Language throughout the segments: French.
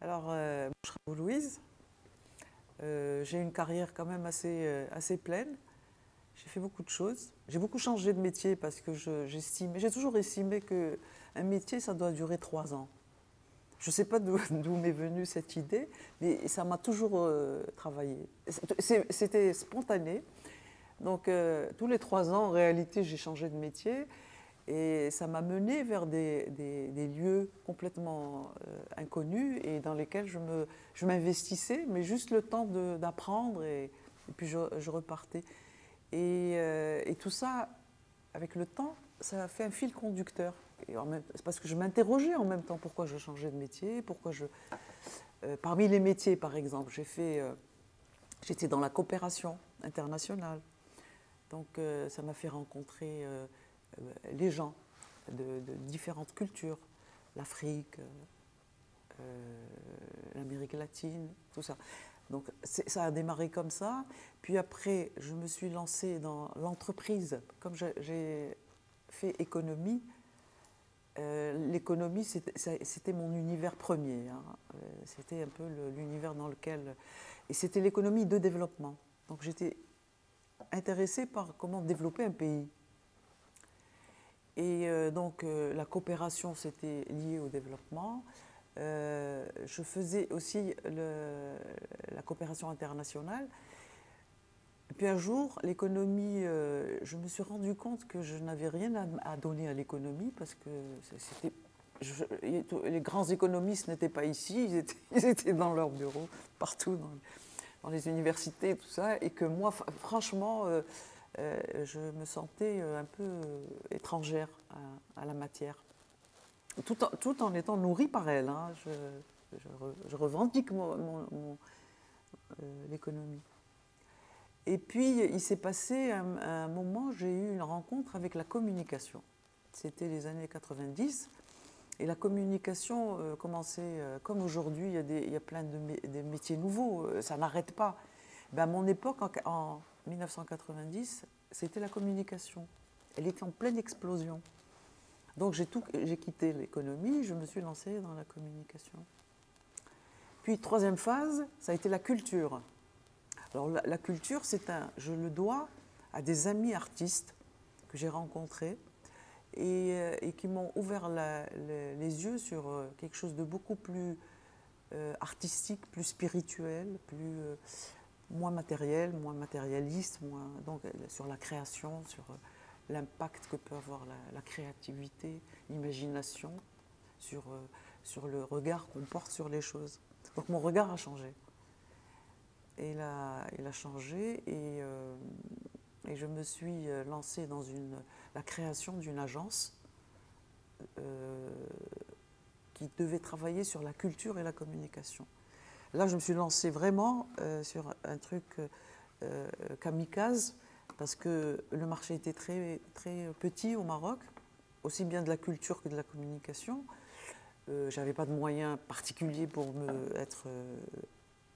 Alors, je suis Louise. J'ai une carrière quand même assez pleine. J'ai fait beaucoup de choses. J'ai beaucoup changé de métier parce que j'ai toujours estimé qu'un métier, ça doit durer 3 ans. Je ne sais pas d'où m'est venue cette idée, mais ça m'a toujours travaillé. C'était spontané. Donc, tous les 3 ans, en réalité, j'ai changé de métier. Et ça m'a mené vers des lieux complètement inconnus et dans lesquels je m'investissais, mais juste le temps d'apprendre et puis je repartais. Et tout ça, avec le temps, ça a fait un fil conducteur. C'est parce que je m'interrogeais en même temps pourquoi je changeais de métier, parmi les métiers, par exemple, j'étais dans la coopération internationale. Donc ça m'a fait rencontrer les gens de différentes cultures, l'Afrique, l'Amérique latine, tout ça. Donc ça a démarré comme ça. Puis après, je me suis lancée dans l'entreprise. Comme j'ai fait économie, l'économie, c'était mon univers premier. Hein. C'était un peu l'univers dans lequel... Et c'était l'économie de développement. Donc j'étais intéressée par comment développer un pays. Et donc la coopération, c'était lié au développement. Je faisais aussi la coopération internationale. Et puis un jour, l'économie, je me suis rendu compte que je n'avais rien à donner à l'économie parce que les grands économistes n'étaient pas ici, ils étaient dans leurs bureaux, partout, dans les universités, tout ça, et que moi, franchement, je me sentais un peu étrangère à la matière, tout en étant nourrie par elle. Hein. Je revendique l'économie. Et puis, il s'est passé un moment, j'ai eu une rencontre avec la communication. C'était les années 90. Et la communication commençait, comme aujourd'hui, il y a plein de métiers nouveaux, ça n'arrête pas. Ben, à mon époque, en 1990, c'était la communication. Elle était en pleine explosion. Donc j'ai quitté l'économie, je me suis lancée dans la communication. Puis troisième phase, ça a été la culture. Alors la culture, je le dois à des amis artistes que j'ai rencontrés et qui m'ont ouvert les yeux sur quelque chose de beaucoup plus artistique, plus spirituel, moins matériel, moins matérialiste, donc sur la création, sur l'impact que peut avoir la créativité, l'imagination, sur le regard qu'on porte sur les choses. Donc mon regard a changé. Et il a changé et je me suis lancée dans la création d'une agence qui devait travailler sur la culture et la communication. Là, je me suis lancée vraiment sur un truc kamikaze parce que le marché était très, très petit au Maroc, aussi bien de la culture que de la communication. Je n'avais pas de moyens particuliers pour être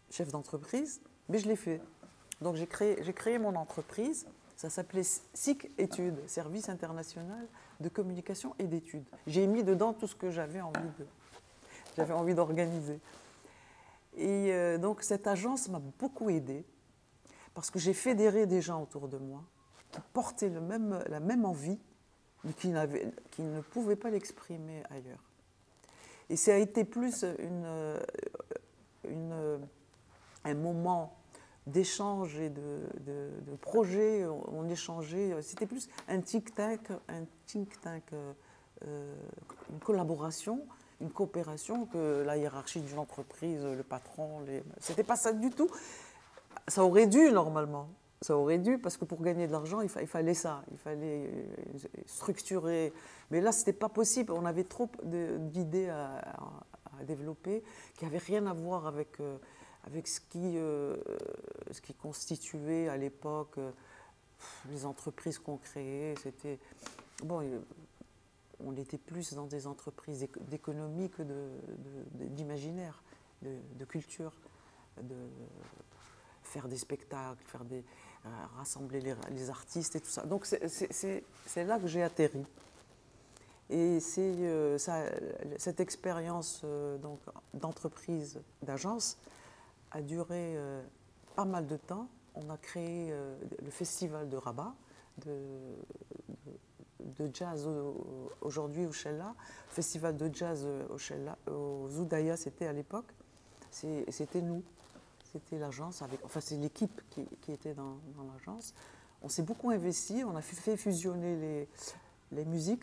chef d'entreprise, mais je l'ai fait. Donc j'ai créé mon entreprise, ça s'appelait SIC Études, Service International de Communication et d'Études. J'ai mis dedans tout ce que j'avais envie d'organiser. Et donc cette agence m'a beaucoup aidée parce que j'ai fédéré des gens autour de moi qui portaient la même envie, mais qui ne pouvaient pas l'exprimer ailleurs. Et ça a été plus un moment d'échange et de projet. On échangeait. C'était plus un think tank, une collaboration, une coopération que la hiérarchie d'une entreprise, le patron. C'était pas ça du tout. Ça aurait dû normalement. Ça aurait dû, parce que pour gagner de l'argent, il fallait ça, il fallait structurer. Mais là, ce n'était pas possible, on avait trop d'idées à développer qui n'avaient rien à voir avec ce qui constituait à l'époque les entreprises qu'on créait. Bon, on était plus dans des entreprises d'économie que d'imaginaire, de culture, de faire des spectacles, rassembler les artistes et tout ça. Donc c'est là que j'ai atterri. Et cette expérience d'entreprise, d'agence, a duré pas mal de temps. On a créé le festival de Rabat, de jazz aujourd'hui au Chella, festival de jazz au Chella, au Zoudaya, c'était à l'époque. C'était nous, c'était l'agence, enfin c'est l'équipe qui était dans l'agence. On s'est beaucoup investi, on a fait fusionner les musiques.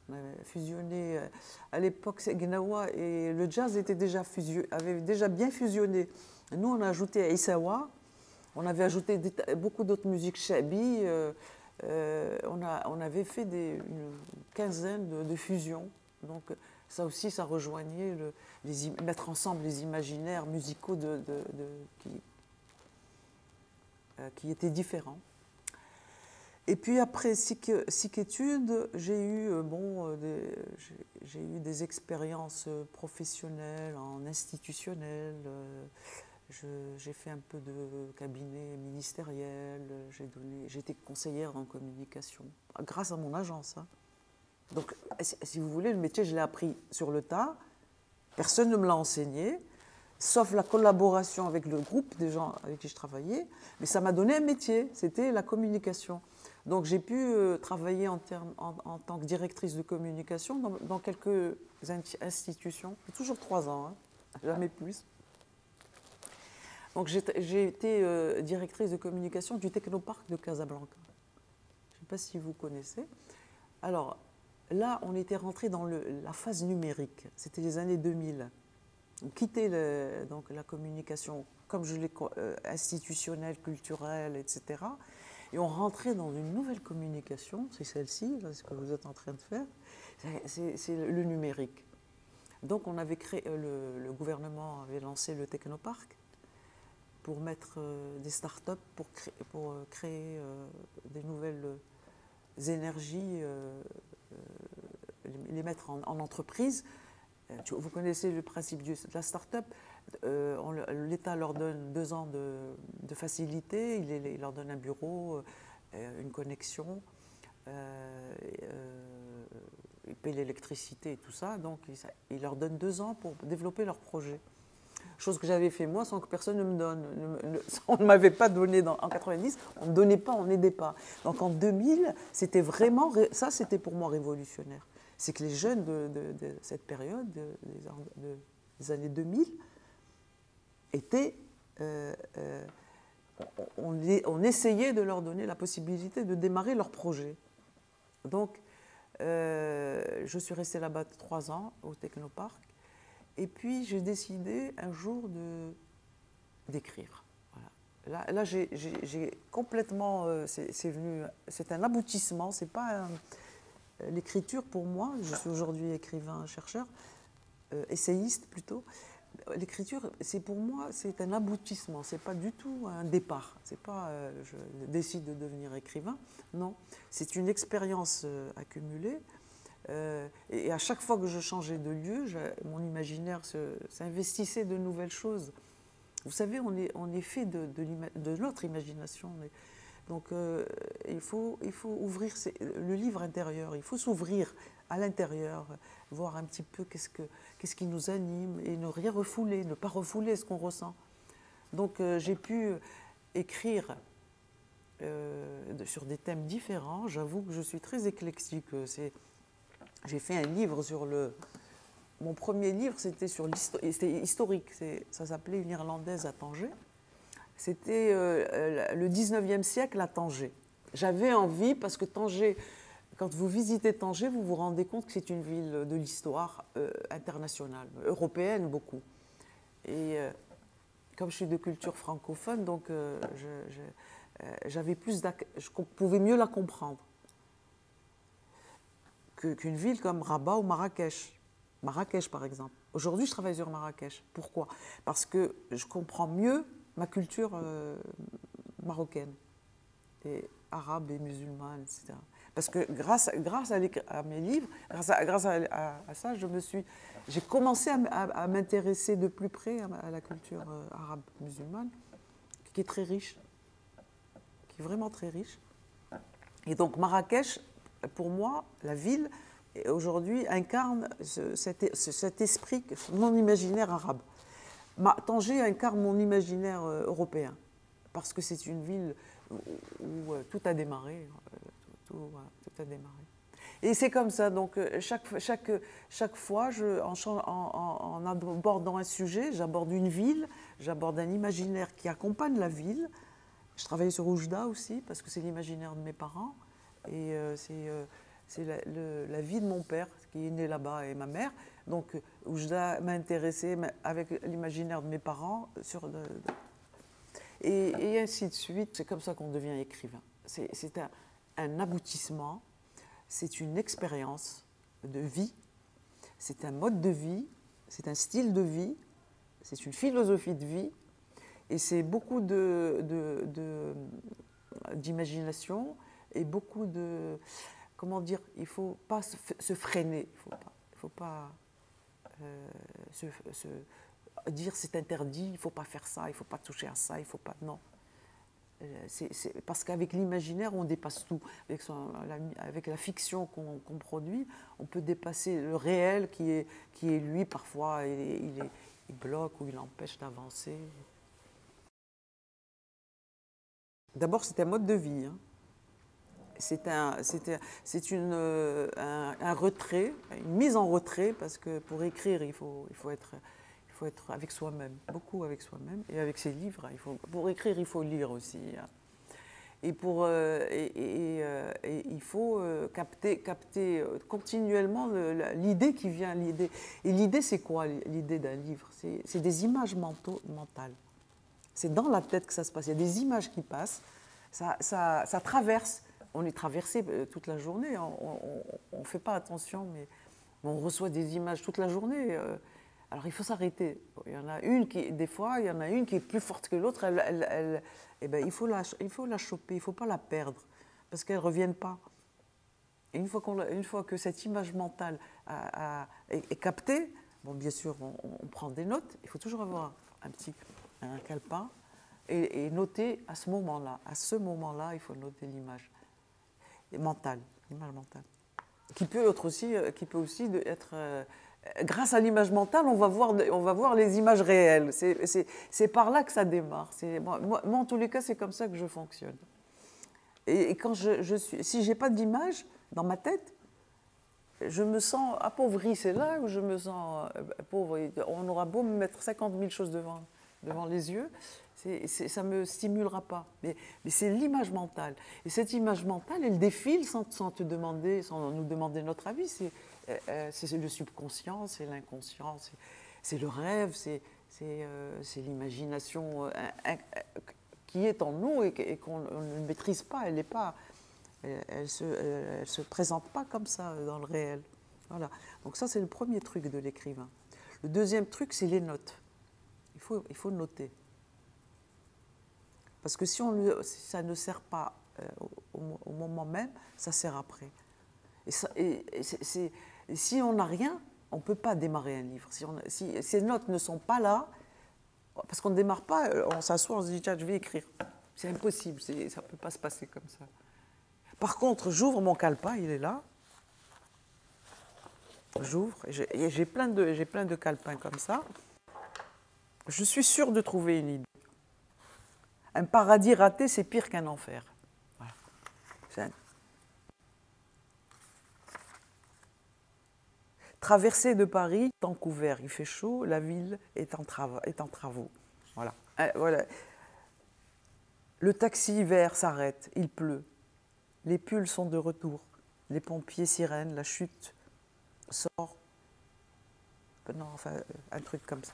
On avait fusionné, à l'époque, Gnawa et le jazz avait déjà bien fusionné. Nous, on a ajouté Issawa, on avait ajouté beaucoup d'autres musiques, Chabi, on avait fait une quinzaine de fusions. Donc ça aussi, ça rejoignait mettre ensemble les imaginaires musicaux qui étaient différents. Et puis après Sikétudes, j'ai eu des expériences professionnelles, en institutionnel. J'ai fait un peu de cabinet ministériel. J'ai été conseillère en communication, grâce à mon agence. Hein. Donc, si vous voulez, le métier, je l'ai appris sur le tas. Personne ne me l'a enseigné, sauf la collaboration avec le groupe des gens avec qui je travaillais. Mais ça m'a donné un métier, c'était la communication. Donc j'ai pu travailler en tant que directrice de communication dans quelques institutions, toujours 3 ans, hein, jamais plus. Donc j'ai été directrice de communication du Technoparc de Casablanca. Je ne sais pas si vous connaissez. Alors là, on était rentré dans la phase numérique, c'était les années 2000. On quittait la communication comme je l'ai institutionnelle, culturelle, etc. Et on rentrait dans une nouvelle communication, c'est celle-ci, ce que vous êtes en train de faire, c'est le numérique. Donc on avait créé, le gouvernement avait lancé le Technoparc pour mettre des start-up, pour créer des nouvelles énergies, les mettre en entreprise. Vous connaissez le principe de la start-up. L'État leur donne 2 ans de facilité, il leur donne un bureau, une connexion, il paye l'électricité et tout ça, donc il leur donne 2 ans pour développer leur projet. Chose que j'avais fait moi sans que personne ne me donne. On ne m'avait pas donné en 90, on ne donnait pas, on n'aidait pas. Donc en 2000, c'était vraiment, ça c'était pour moi révolutionnaire. C'est que les jeunes de cette période, des années 2000, on essayait de leur donner la possibilité de démarrer leur projet. Donc, je suis restée là-bas 3 ans, au Technoparc, et puis j'ai décidé un jour d'écrire. Voilà. Là j'ai complètement, c'est un aboutissement, c'est pas l'écriture pour moi, je suis aujourd'hui écrivain, chercheur, essayiste plutôt. L'écriture, pour moi, c'est un aboutissement, c'est pas du tout un départ. C'est pas je décide de devenir écrivain, non. C'est une expérience accumulée. Et à chaque fois que je changeais de lieu, mon imaginaire s'investissait de nouvelles choses. Vous savez, on est fait de notre imagination. Donc il faut ouvrir le livre intérieur, il faut s'ouvrir à l'intérieur, voir un petit peu qu'est-ce qui nous anime et ne rien refouler, ne pas refouler ce qu'on ressent. Donc j'ai pu écrire sur des thèmes différents. J'avoue que je suis très éclectique. J'ai fait un livre sur mon premier livre, c'était historique. Ça s'appelait Une Irlandaise à Tanger. C'était le 19e siècle à Tanger. J'avais envie, parce que Tanger, quand vous visitez Tanger, vous vous rendez compte que c'est une ville de l'histoire internationale, européenne beaucoup. Et comme je suis de culture francophone, donc je pouvais mieux la comprendre qu'une ville comme Rabat ou Marrakech. Marrakech, par exemple. Aujourd'hui, je travaille sur Marrakech. Pourquoi? Parce que je comprends mieux ma culture marocaine, et arabe et musulmane, etc. Parce que grâce à mes livres, grâce à ça, j'ai commencé à m'intéresser de plus près à la culture arabe musulmane, qui est très riche, qui est vraiment très riche. Et donc Marrakech, pour moi, la ville, aujourd'hui incarne cet esprit, mon imaginaire arabe. Tanger incarne mon imaginaire européen, parce que c'est une ville où tout a démarré. Tout a démarré. Et c'est comme ça, donc chaque fois, en abordant un sujet, j'aborde une ville, j'aborde un imaginaire qui accompagne la ville. Je travaillais sur Oujda aussi, parce que c'est l'imaginaire de mes parents, et c'est la vie de mon père, qui est né là-bas, et ma mère. Donc Oujda m'a intéressée avec l'imaginaire de mes parents, et ainsi de suite. C'est comme ça qu'on devient écrivain. C'est un aboutissement. C'est une expérience de vie, c'est un mode de vie, c'est un style de vie, c'est une philosophie de vie, et c'est beaucoup d'imagination et beaucoup de... Comment dire, il ne faut pas se freiner, il ne faut pas se dire c'est interdit, il ne faut pas faire ça, il ne faut pas toucher à ça, il ne faut pas... Non. Parce qu'avec l'imaginaire, on dépasse tout. Avec la fiction qu'on produit, on peut dépasser le réel qui est lui, parfois, il bloque ou il empêche d'avancer. D'abord, c'est un mode de vie. Hein. C'est un retrait, une mise en retrait, parce que pour écrire, il faut être avec soi-même, beaucoup avec soi-même, et avec ses livres. Pour écrire, il faut lire aussi. Hein. Et il faut capter continuellement l'idée qui vient. Et l'idée, c'est quoi l'idée d'un livre? C'est des images mentales. C'est dans la tête que ça se passe. Il y a des images qui passent, ça traverse. On est traversé toute la journée, on ne fait pas attention, mais on reçoit des images toute la journée. Alors il faut s'arrêter. Il y en a une des fois, il y en a une qui est plus forte que l'autre. Eh ben, il faut la choper, il ne faut pas la perdre, parce qu'elle ne revienne pas. Et une fois que cette image mentale est captée, bon, bien sûr, on prend des notes. Il faut toujours avoir un calepin et noter à ce moment-là. À ce moment-là, il faut noter l'image mentale, qui peut aussi être grâce à l'image mentale, on va voir les images réelles. C'est par là que ça démarre. Moi, en tous les cas, c'est comme ça que je fonctionne. Et quand si je n'ai pas d'image dans ma tête, je me sens appauvrie. C'est là où je me sens pauvre. On aura beau me mettre 50 000 choses devant les yeux, ça ne me stimulera pas. Mais c'est l'image mentale. Et cette image mentale, elle défile sans nous demander notre avis. C'est le subconscient, c'est l'inconscient, c'est le rêve, c'est l'imagination qui est en nous et qu'on ne maîtrise pas. Elle se présente pas comme ça dans le réel. Voilà. Donc ça, c'est le premier truc de l'écrivain. Le deuxième truc, c'est les notes. Il faut noter. Parce que si ça ne sert pas au moment même, ça sert après. Si on n'a rien, on ne peut pas démarrer un livre. Si ces notes ne sont pas là, parce qu'on ne démarre pas, on s'assoit, on se dit tiens, je vais écrire. C'est impossible, ça ne peut pas se passer comme ça. Par contre, j'ouvre mon calepin, il est là. J'ouvre, j'ai plein de calepins comme ça. Je suis sûre de trouver une idée. Un paradis raté, c'est pire qu'un enfer. Voilà. Traversée de Paris, temps couvert, il fait chaud, la ville est en travaux. Voilà. Voilà. Le taxi vert s'arrête, il pleut. Les pulls sont de retour. Les pompiers sirènes, la chute sort. Non, enfin, un truc comme ça.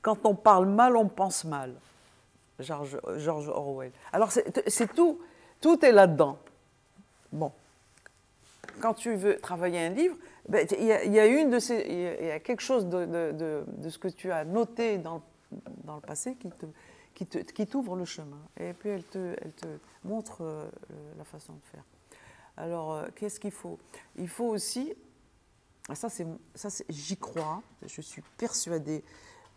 Quand on parle mal, on pense mal. George Orwell. Alors, c'est tout est là-dedans. Bon. Quand tu veux travailler un livre, ben, il y a quelque chose de ce que tu as noté dans le passé qui t'ouvre le chemin. Et puis, elle te montre la façon de faire. Alors, qu'est-ce qu'il faut? Il faut aussi, j'y crois, je suis persuadée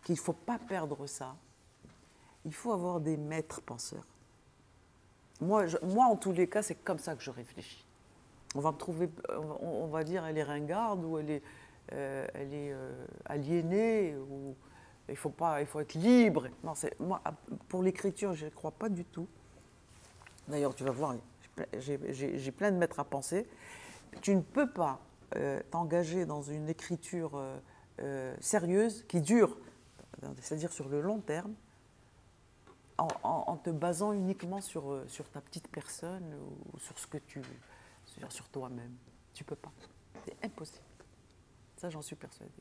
qu'il ne faut pas perdre ça. Il faut avoir des maîtres penseurs. Moi, en tous les cas, c'est comme ça que je réfléchis. On va me trouver, on va dire, elle est ringarde ou elle est aliénée ou il faut être libre. Non, moi, pour l'écriture, je ne crois pas du tout. D'ailleurs, tu vas voir, j'ai plein de maîtres à penser. Tu ne peux pas t'engager dans une écriture sérieuse qui dure, c'est-à-dire sur le long terme, en te basant uniquement sur ta petite personne ou sur ce que sur toi-même. Tu ne peux pas. C'est impossible. Ça, j'en suis persuadée.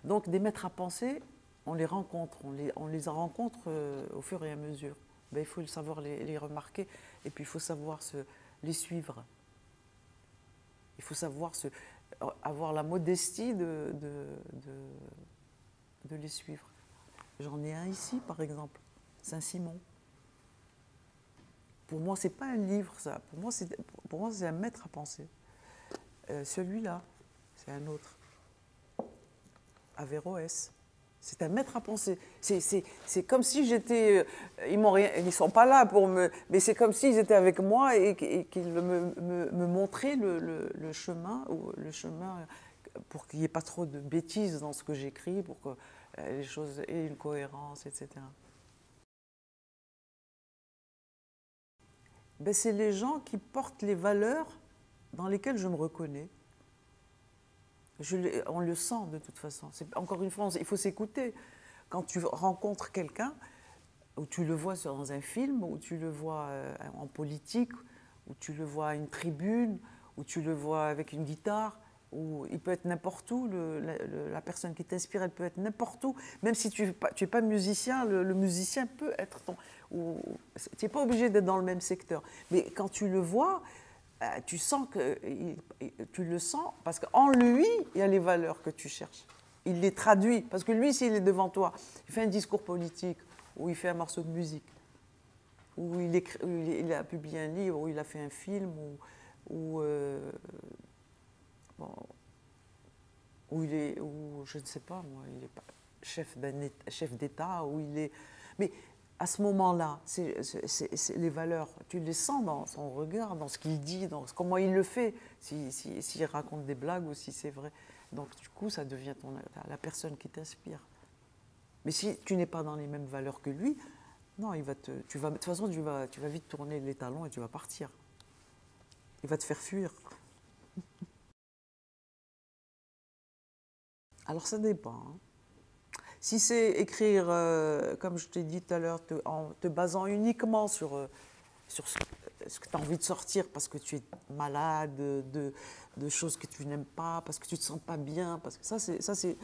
Donc, des maîtres à penser, on les rencontre, on les rencontre au fur et à mesure. Ben, il faut savoir les remarquer et puis il faut savoir les suivre. Il faut savoir avoir la modestie de les suivre. J'en ai un ici, par exemple, Saint-Simon. Pour moi, ce n'est pas un livre, ça. Pour moi, c'est un maître à penser. Celui-là, c'est un autre. Averroès. C'est un maître à penser. C'est comme si j'étais... Ils ne sont pas là pour me... Mais c'est comme s'ils étaient avec moi et qu'ils me montraient le chemin pour qu'il n'y ait pas trop de bêtises dans ce que j'écris, pour que les choses aient une cohérence, etc. Ben, c'est les gens qui portent les valeurs dans lesquelles je me reconnais. On le sent de toute façon. Encore une fois, il faut s'écouter. Quand tu rencontres quelqu'un, ou tu le vois dans un film, ou tu le vois en politique, ou tu le vois à une tribune, ou tu le vois avec une guitare, ou il peut être n'importe où. La personne qui t'inspire, elle peut être n'importe où. Même si tu n'es pas musicien, le musicien peut être ton... Tu n'es pas obligé d'être dans le même secteur. Mais quand tu le vois, tu sens que tu le sens parce qu'en lui, il y a les valeurs que tu cherches. Il les traduit. Parce que lui, s'il est devant toi, il fait un discours politique, ou il fait un morceau de musique, ou il a publié un livre, ou il a fait un film, ou je ne sais pas, moi, il est pas chef d'État, ou il est... Mais à ce moment-là, c'est les valeurs, tu les sens dans son regard, dans ce qu'il dit, dans comment il le fait, s'il raconte des blagues ou si c'est vrai. Donc du coup, ça devient la personne qui t'inspire. Mais si tu n'es pas dans les mêmes valeurs que lui, non, de toute façon, tu vas vite tourner les talons et tu vas partir. Il va te faire fuir. Alors ça dépend. Hein. Si c'est écrire, comme je t'ai dit tout à l'heure, en te basant uniquement sur ce que tu as envie de sortir parce que tu es malade, de choses que tu n'aimes pas, parce que tu ne te sens pas bien, parce que ça c'est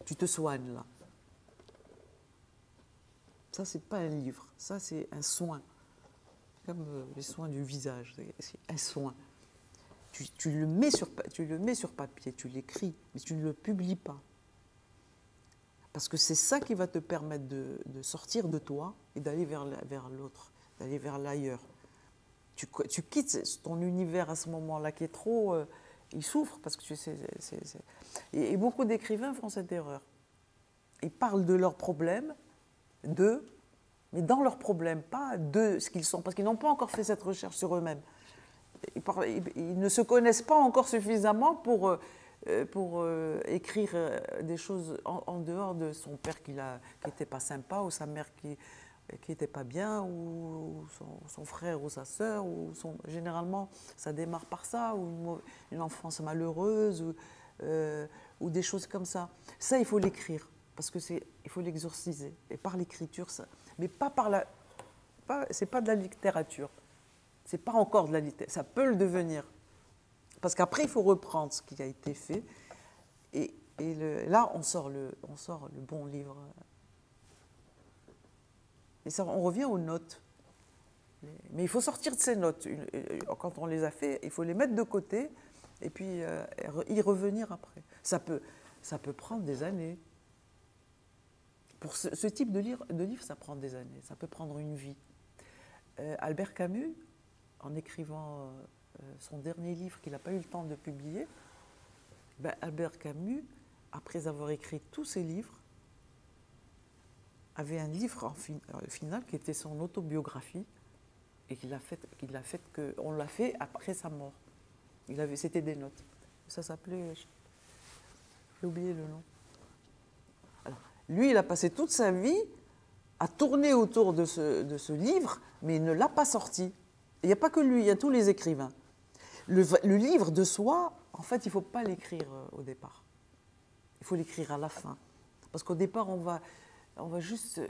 tu te soignes là. Ça, c'est pas un livre, ça c'est un soin, comme les soins du visage, c'est un soin. Tu le mets sur papier, tu l'écris, mais tu ne le publies pas. Parce que c'est ça qui va te permettre de sortir de toi et d'aller vers l'autre, d'aller vers l'ailleurs. Tu quittes ton univers à ce moment-là qui est trop... il souffre parce que et beaucoup d'écrivains font cette erreur. Ils parlent de leurs problèmes, mais dans leurs problèmes, pas de ce qu'ils sont, parce qu'ils n'ont pas encore fait cette recherche sur eux-mêmes. Ils ne se connaissent pas encore suffisamment pour écrire des choses en dehors de son père qui n'était pas sympa, ou sa mère qui n'était pas bien, ou son frère ou sa sœur. Généralement, ça démarre par ça, ou une enfance malheureuse, ou des choses comme ça. Ça, il faut l'écrire, parce que il faut l'exorciser. Et par l'écriture, ça. Mais pas par la... c'est pas de la littérature. C'est pas encore de la littérature. Ça peut le devenir. Parce qu'après, il faut reprendre ce qui a été fait. Et là, on sort le bon livre. Et ça, on revient aux notes. Mais il faut sortir de ces notes. Quand on les a fait, il faut les mettre de côté et puis y revenir après. Ça peut prendre des années. Pour ce type de livre, ça prend des années. Ça peut prendre une vie. Albert Camus, en écrivant son dernier livre qu'il n'a pas eu le temps de publier, Albert Camus, après avoir écrit tous ses livres, avait un livre final qui était son autobiographie et on l'a fait après sa mort. C'était des notes. Ça s'appelait... J'ai oublié le nom. Alors, lui, il a passé toute sa vie à tourner autour de ce livre, mais il ne l'a pas sorti. Il n'y a pas que lui, il y a tous les écrivains. Le livre de soi, en fait, il ne faut pas l'écrire au départ. Il faut l'écrire à la fin. Parce qu'au départ, on va juste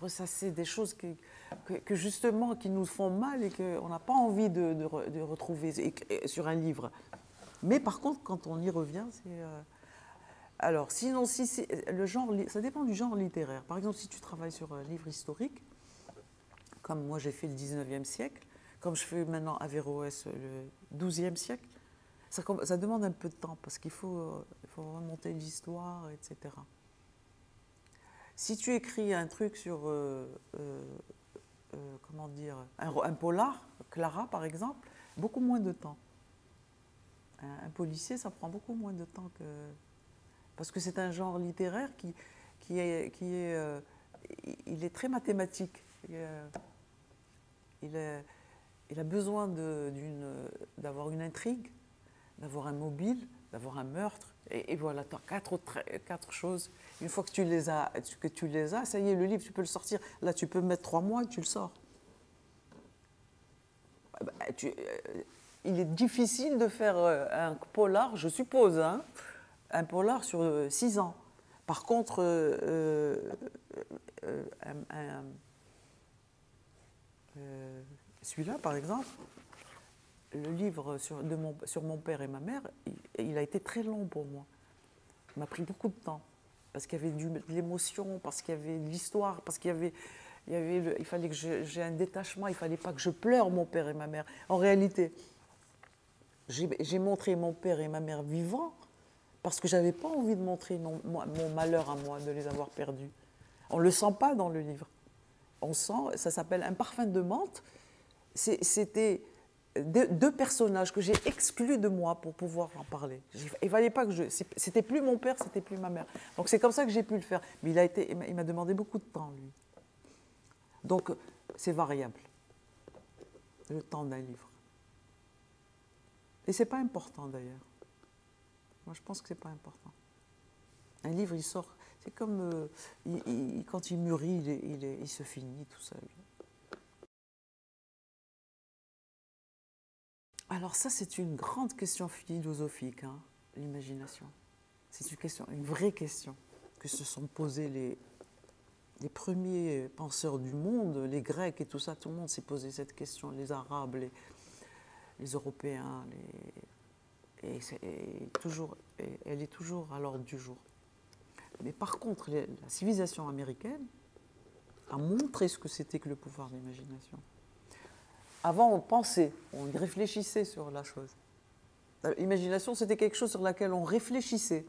ressasser des choses que justement, qui nous font mal et qu'on n'a pas envie de retrouver sur un livre. Mais par contre, quand on y revient, c'est... Alors, sinon, si le genre, ça dépend du genre littéraire. Par exemple, si tu travailles sur un livre historique, comme moi j'ai fait le 19e siècle, comme je fais maintenant Averroès le 12e siècle, ça demande un peu de temps parce qu'il faut remonter l'histoire, etc. Si tu écris un truc sur, comment dire, un polar, Clara par exemple, beaucoup moins de temps. Un policier, ça prend beaucoup moins de temps que... Parce que c'est un genre littéraire il est très mathématique. Il a besoin d'avoir une intrigue, d'avoir un mobile, d'avoir un meurtre. Et voilà, tu as quatre choses. Une fois que tu les as, ça y est, le livre, tu peux le sortir. Là, tu peux mettre 3 mois et tu le sors. Il est difficile de faire un polar, je suppose, hein, un polar sur 6 ans. Par contre, celui-là, par exemple, le livre sur mon père et ma mère, il a été très long pour moi. Il m'a pris beaucoup de temps, parce qu'il y avait de l'émotion, parce qu'il y avait de l'histoire, parce qu'il il fallait que j'ai un détachement, il ne fallait pas que je pleure mon père et ma mère. En réalité, j'ai montré mon père et ma mère vivants, parce que je n'avais pas envie de montrer mon malheur à moi, de les avoir perdus. On ne le sent pas dans le livre. On sent, ça s'appelle Un parfum de menthe. C'était 2 personnages que j'ai exclus de moi pour pouvoir en parler. Il fallait pas que c'était plus mon père, c'était plus ma mère. Donc c'est comme ça que j'ai pu le faire. Mais il m'a demandé beaucoup de temps, lui. Donc c'est variable, le temps d'un livre. Et c'est pas important d'ailleurs. Moi, je pense que c'est pas important. Un livre, il sort, c'est comme quand il mûrit, il se finit tout seul. Alors ça, c'est une grande question philosophique, hein, l'imagination. C'est une vraie question que se sont posées les premiers penseurs du monde, les Grecs et tout ça. Tout le monde s'est posé cette question, les Arabes, les Européens, elle est toujours à l'ordre du jour. Mais par contre, la civilisation américaine a montré ce que c'était que le pouvoir de l'imagination. Avant, on pensait, on réfléchissait sur la chose. L'imagination, c'était quelque chose sur laquelle on réfléchissait,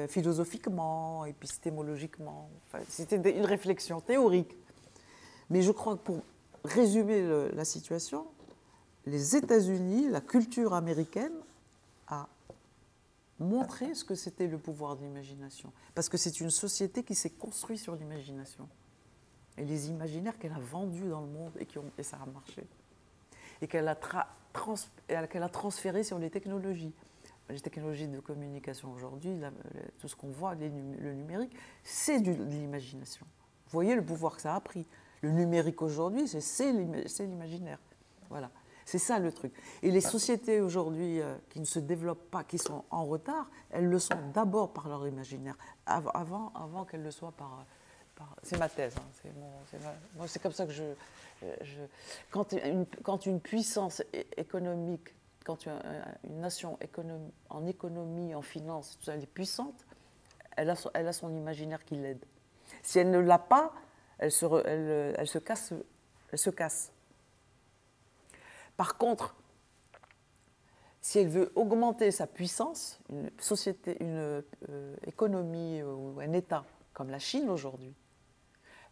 philosophiquement, épistémologiquement. Enfin, c'était une réflexion théorique. Mais je crois que pour résumer la situation, les États-Unis, la culture américaine a montré ce que c'était le pouvoir de l'imagination. Parce que c'est une société qui s'est construite sur l'imagination. Et les imaginaires qu'elle a vendus dans le monde et ça a marché. Et qu'elle a transféré sur les technologies. Les technologies de communication aujourd'hui, tout ce qu'on voit, le numérique, c'est de l'imagination. Vous voyez le pouvoir que ça a pris. Le numérique aujourd'hui, c'est l'imaginaire. Voilà. C'est ça le truc. Et les sociétés aujourd'hui qui ne se développent pas, qui sont en retard, elles le sont d'abord par leur imaginaire, avant qu'elles le soient par... C'est ma thèse. Hein, c'est comme ça que quand une puissance économique, quand une nation en économie, en finance, tout ça, elle est puissante, elle a son imaginaire qui l'aide. Si elle ne l'a pas, elle se casse. Par contre, si elle veut augmenter sa puissance, une société, une économie ou un État comme la Chine aujourd'hui,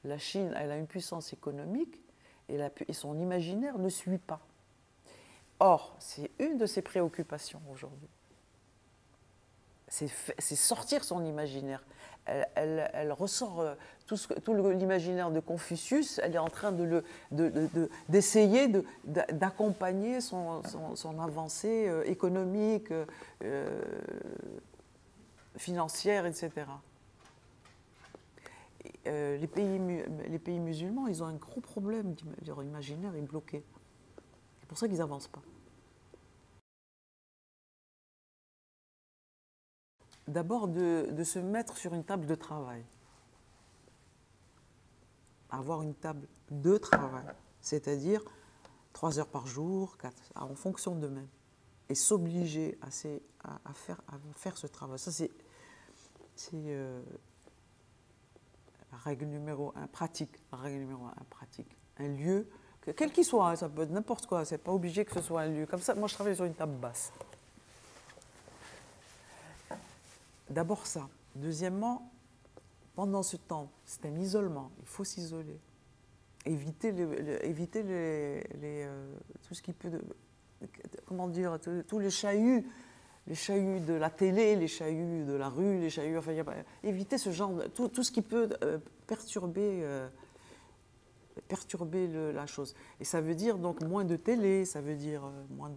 la Chine, elle a une puissance économique et son imaginaire ne suit pas. Or, c'est une de ses préoccupations aujourd'hui. C'est sortir son imaginaire. elle ressort tout l'imaginaire de Confucius, elle est en train d'essayer d'accompagner son avancée économique, financière, etc. Les pays musulmans, ils ont un gros problème, leur imaginaire est bloqué. C'est pour ça qu'ils n'avancent pas. D'abord, de se mettre sur une table de travail. Avoir une table de travail, c'est-à-dire 3 heures par jour, 4, en fonction d'eux-mêmes, et s'obliger à faire ce travail. Ça, c'est la règle numéro 1, pratique. La règle numéro 1, pratique. Un lieu, quel qu'il soit, hein, ça peut être n'importe quoi, c'est pas obligé que ce soit un lieu. Comme ça, moi, je travaille sur une table basse. D'abord ça. Deuxièmement, pendant ce temps, c'est un isolement, il faut s'isoler. Éviter tout ce qui peut, comment dire, tous les chahuts de la télé, les chahuts de la rue, les chahuts, enfin, éviter ce genre, tout ce qui peut perturber la chose. Et ça veut dire donc moins de télé, ça veut dire moins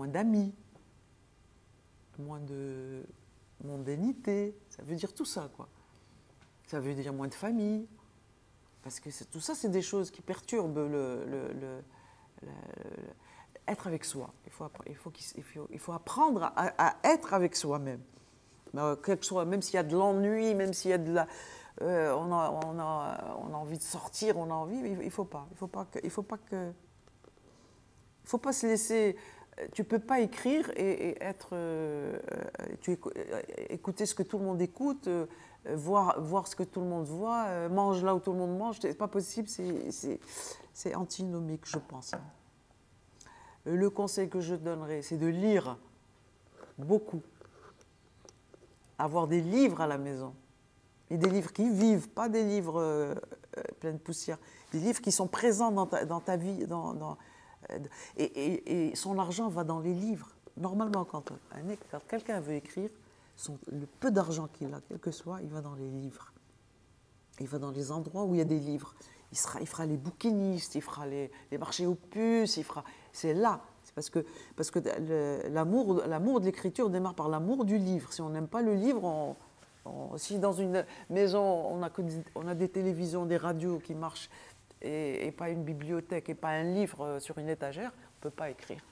d'amis, moins de mondanité, ça veut dire tout ça, quoi. Ça veut dire moins de famille, parce que tout ça, c'est des choses qui perturbent être avec soi. Il faut apprendre à être avec soi-même. Quel que soit, même s'il y a de l'ennui, même s'il y a de la... on a envie de sortir, on a envie, il faut pas se laisser... Tu ne peux pas écrire et écouter ce que tout le monde écoute, voir ce que tout le monde voit, mange là où tout le monde mange. Ce n'est pas possible, c'est antinomique, je pense. Le conseil que je donnerais, c'est de lire beaucoup. Avoir des livres à la maison. Et des livres qui vivent, pas des livres pleins de poussière. Des livres qui sont présents dans ta vie, et son argent va dans les livres. Normalement, quand quelqu'un veut écrire, le peu d'argent qu'il a, quel que soit, il va dans les livres. Il va dans les endroits où il y a des livres. Il fera les bouquinistes, il fera les marchés aux puces, c'est là. C'est parce que l'amour de l'écriture démarre par l'amour du livre. Si on n'aime pas le livre, si dans une maison, on a des télévisions, des radios qui marchent, et pas une bibliothèque et pas un livre sur une étagère, on ne peut pas écrire.